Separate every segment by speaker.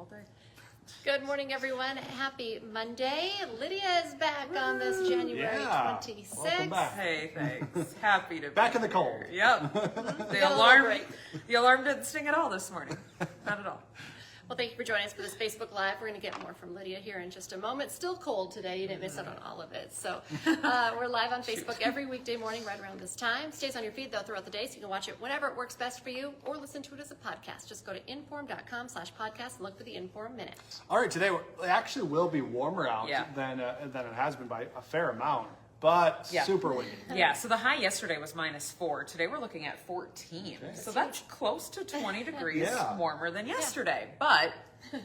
Speaker 1: all day.
Speaker 2: Good morning, everyone. Happy Monday. Lydia is back on this January 26th.
Speaker 3: Welcome back.
Speaker 1: Hey, thanks. Happy to be
Speaker 3: Back in the
Speaker 1: here.
Speaker 3: cold.
Speaker 1: Yep. The alarm didn't sting at all this morning. Not at all.
Speaker 2: Well, thank you for joining us for this Facebook Live. We're going to get more from Lydia here in just a moment. Still cold today. You didn't miss out on all of it. So we're live on Facebook every weekday morning right around this time. Stays on your feed, though, throughout the day, so you can watch it whenever it works best for you or listen to it as a podcast. Just go to inform.com/podcast and look for the Inform Minute.
Speaker 3: All right, today it actually will be warmer out than it has been by a fair amount, but super windy.
Speaker 1: Yeah, so the high yesterday was -4. Today we're looking at 14. Okay. So that's close to 20 degrees warmer than yesterday. But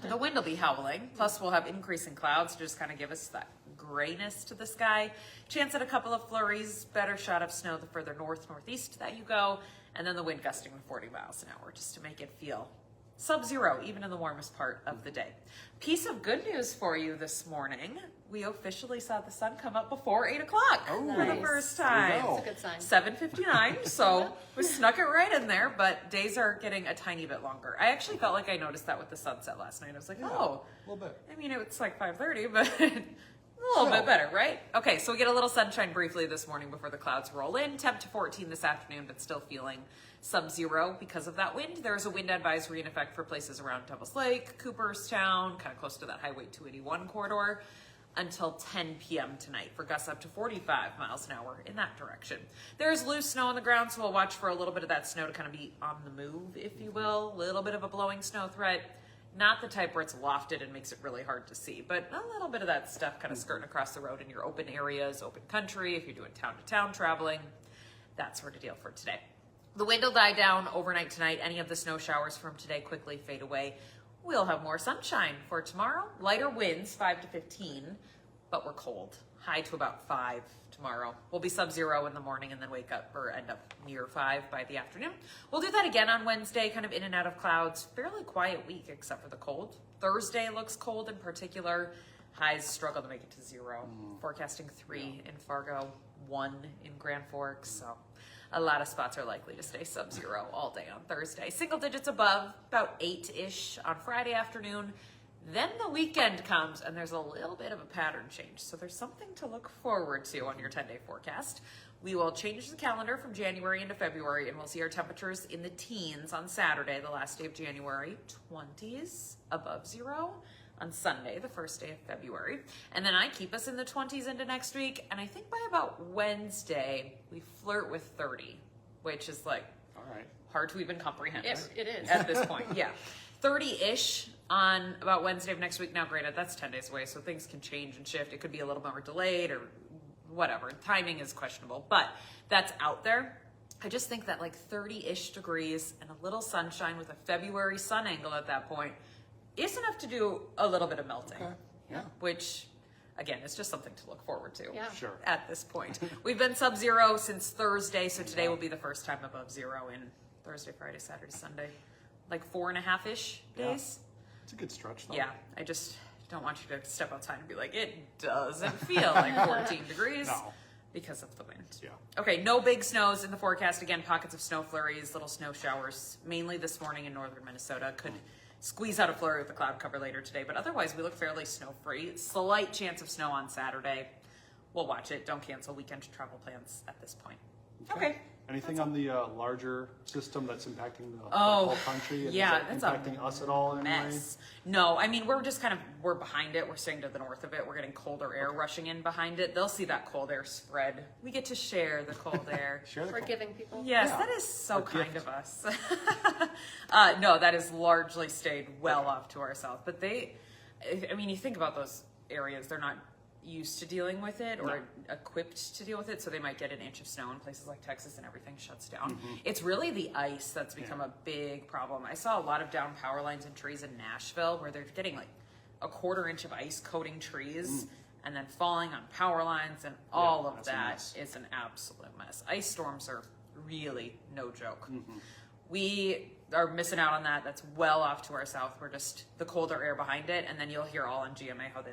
Speaker 1: the wind will be howling. Plus we'll have increasing clouds to just kind of give us that grayness to the sky. Chance at a couple of flurries, better shot of snow the further northeast that you go. And then the wind gusting to 40 miles an hour just to make it feel sub-zero, even in the warmest part of the day. Piece of good news for you this morning. We officially saw the sun come up before 8 o'clock for the first time.
Speaker 2: That's a good sign.
Speaker 1: 7:59, so we snuck it right in there, but days are getting a tiny bit longer. I actually felt like I noticed that with the sunset last night. I was like,
Speaker 3: a little bit.
Speaker 1: I mean, it's like 5:30, but a little bit better, right? Okay, so we get a little sunshine briefly this morning before the clouds roll in. Temp to 14 this afternoon, but still feeling sub-zero because of that wind. There's a wind advisory in effect for places around Devil's Lake, Cooperstown, kind of close to that Highway 281 corridor until 10 p.m. tonight for gusts up to 45 miles an hour in that direction. There's loose snow on the ground, so we'll watch for a little bit of that snow to kind of be on the move, if you will. A little bit of a blowing snow threat. Not the type where it's lofted and makes it really hard to see, but a little bit of that stuff kind of skirting across the road in your open areas, open country, if you're doing town-to-town traveling, that sort of deal for today. The wind will die down overnight tonight. Any of the snow showers from today quickly fade away. We'll have more sunshine for tomorrow. Lighter winds, 5 to 15, but we're cold. High to about 5 tomorrow. We'll be sub-zero in the morning and then wake up or end up near 5 by the afternoon. We'll do that again on Wednesday, kind of in and out of clouds. Fairly quiet week except for the cold. Thursday looks cold in particular. Highs struggle to make it to 0. Forecasting 3 in Fargo, 1 in Grand Forks. So a lot of spots are likely to stay sub-zero all day on Thursday. Single digits above, about 8-ish on Friday afternoon. Then the weekend comes and there's a little bit of a pattern change. So there's something to look forward to on your 10-day forecast. We will change the calendar from January into February and we'll see our temperatures in the teens on Saturday, the last day of January, 20s above 0 on Sunday, the first day of February. And then I keep us in the 20s into next week. And I think by about Wednesday, we flirt with 30, which is like hard to even comprehend.
Speaker 2: It is.
Speaker 1: At this point, 30-ish on about Wednesday of next week. Now, granted, that's 10 days away, so things can change and shift. It could be a little more delayed or whatever. Timing is questionable, but that's out there. I just think that like 30-ish degrees and a little sunshine with a February sun angle at that point is enough to do a little bit of melting.
Speaker 3: Okay. Yeah.
Speaker 1: Which, again, it's just something to look forward to at this point. We've been sub-zero since Thursday, so today will be the first time above 0 in Thursday, Friday, Saturday, Sunday. Like 4.5-ish days.
Speaker 3: It's a good stretch, though.
Speaker 1: Yeah, I just don't want you to step outside and be like, it doesn't feel like 14 degrees because of the wind.
Speaker 3: Yeah.
Speaker 1: Okay, no big snows in the forecast. Again, pockets of snow flurries, little snow showers, mainly this morning in northern Minnesota. Could squeeze out a flurry with the cloud cover later today, but otherwise we look fairly snow-free. Slight chance of snow on Saturday. We'll watch it. Don't cancel weekend travel plans at this point. Okay.
Speaker 3: Anything on the larger system that's impacting the whole country? And is that impacting us at all in any way?
Speaker 1: No, I mean, we're behind it. We're staying to the north of it. We're getting colder air rushing in behind it. They'll see that cold air spread. We get to share the cold air.
Speaker 2: We're giving people.
Speaker 1: Yes, that is so kind of us. No, that has largely stayed well off to our south. But you think about those areas, they're not used to dealing with it or equipped to deal with it, so they might get an inch of snow in places like Texas and everything shuts down. It's really the ice that's become a big problem. I saw a lot of down power lines and trees in Nashville where they're getting like a 1/4 inch of ice coating trees and then falling on power lines, and all of that is an absolute mess. Ice storms are really no joke. We are missing out on that. That's well off to our south. We're just the colder air behind it, and then you'll hear all on GMA how they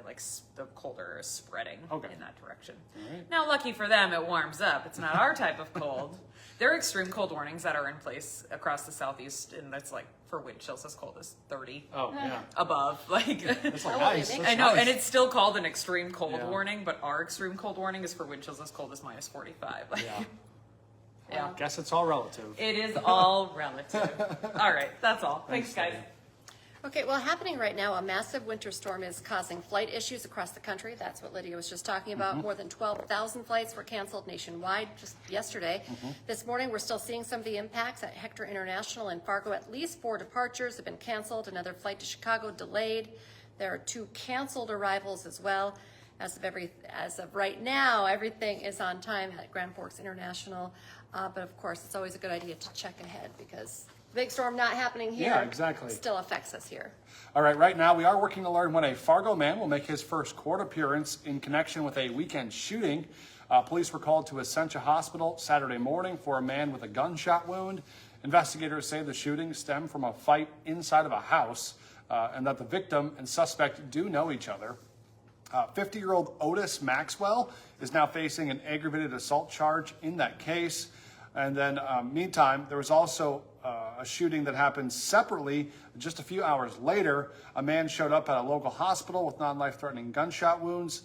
Speaker 1: the colder air is spreading in that direction.
Speaker 3: Right.
Speaker 1: Now, lucky for them, it warms up. It's not our type of cold. There are extreme cold warnings that are in place across the southeast, and that's like for wind chills as cold as 30 above. Like,
Speaker 3: it's like nice.
Speaker 1: I know, and it's still called an extreme cold warning, but our extreme cold warning is for wind chills as cold as minus 45. Like,
Speaker 3: yeah. Guess it's all relative.
Speaker 1: It is all relative. All right, that's all. Thanks guys.
Speaker 2: Okay, well, happening right now, a massive winter storm is causing flight issues across the country. That's what Lydia was just talking about. More than 12,000 flights were canceled nationwide just yesterday. This morning, we're still seeing some of the impacts at Hector International in Fargo. At least 4 departures have been canceled. Another flight to Chicago delayed. There are 2 canceled arrivals as well. As of right now, everything is on time at Grand Forks International. But of course, it's always a good idea to check ahead because big storm not happening here still affects us here.
Speaker 3: All right now we are working to learn when a Fargo man will make his first court appearance in connection with a weekend shooting. Police were called to Essentia Hospital Saturday morning for a man with a gunshot wound. Investigators say the shooting stemmed from a fight inside of a house and that the victim and suspect do know each other. 50-year-old Otis Maxwell is now facing an aggravated assault charge in that case. And then, meantime, there was also a shooting that happened separately just a few hours later. A man showed up at a local hospital with non-life-threatening gunshot wounds.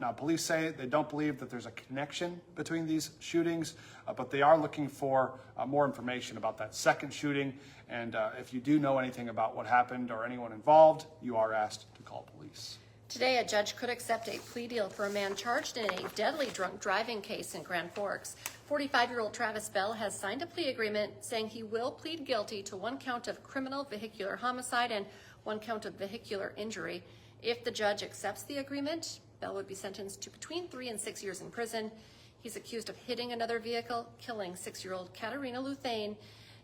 Speaker 3: Now, police say they don't believe that there's a connection between these shootings, but they are looking for more information about that second shooting. And if you do know anything about what happened or anyone involved, you are asked to call police.
Speaker 2: Today, a judge could accept a plea deal for a man charged in a deadly drunk driving case in Grand Forks. 45-year-old Travis Bell has signed a plea agreement saying he will plead guilty to 1 count of criminal vehicular homicide and 1 count of vehicular injury. If the judge accepts the agreement, Bell would be sentenced to between 3 and 6 years in prison. He's accused of hitting another vehicle, killing 6-year-old Katarina Luthane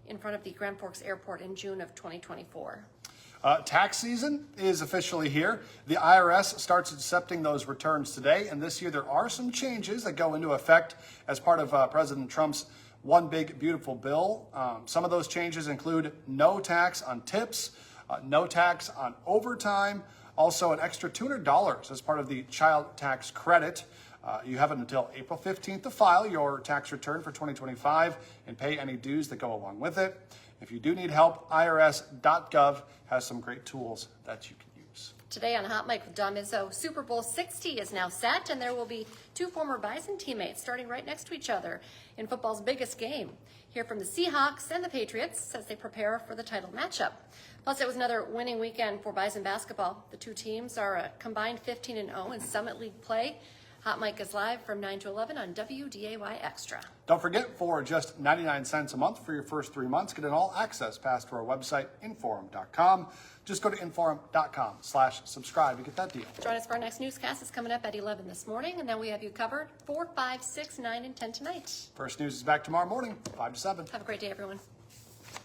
Speaker 2: in front of the Grand Forks Airport in June of 2024.
Speaker 3: Tax season is officially here. The IRS starts accepting those returns today, and this year there are some changes that go into effect as part of President Trump's One Big Beautiful Bill. Some of those changes include no tax on tips, no tax on overtime, also an extra $200 as part of the child tax credit. You have it until April 15th to file your tax return for 2025 and pay any dues that go along with it. If you do need help, IRS.gov has some great tools that you can use.
Speaker 2: Today on Hot Mic with Don Izzo, Super Bowl 60 is now set, and there will be 2 former Bison teammates starting right next to each other in football's biggest game. Hear from the Seahawks and the Patriots as they prepare for the title matchup. Plus, it was another winning weekend for Bison basketball. The 2 teams are a combined 15-0 in Summit League play. Hot Mic is live from 9 to 11 on WDAY Extra.
Speaker 3: Don't forget, for just 99 cents a month for your first 3 months, get an all-access pass to our website, Inforum.com. Just go to Inforum.com/subscribe to get that deal.
Speaker 2: Join us for our next newscast. It's coming up at 11 this morning, and then we have you covered 4, 5, 6, 9, and 10 tonight.
Speaker 3: First News is back tomorrow morning, 5 to 7.
Speaker 2: Have a great day, everyone.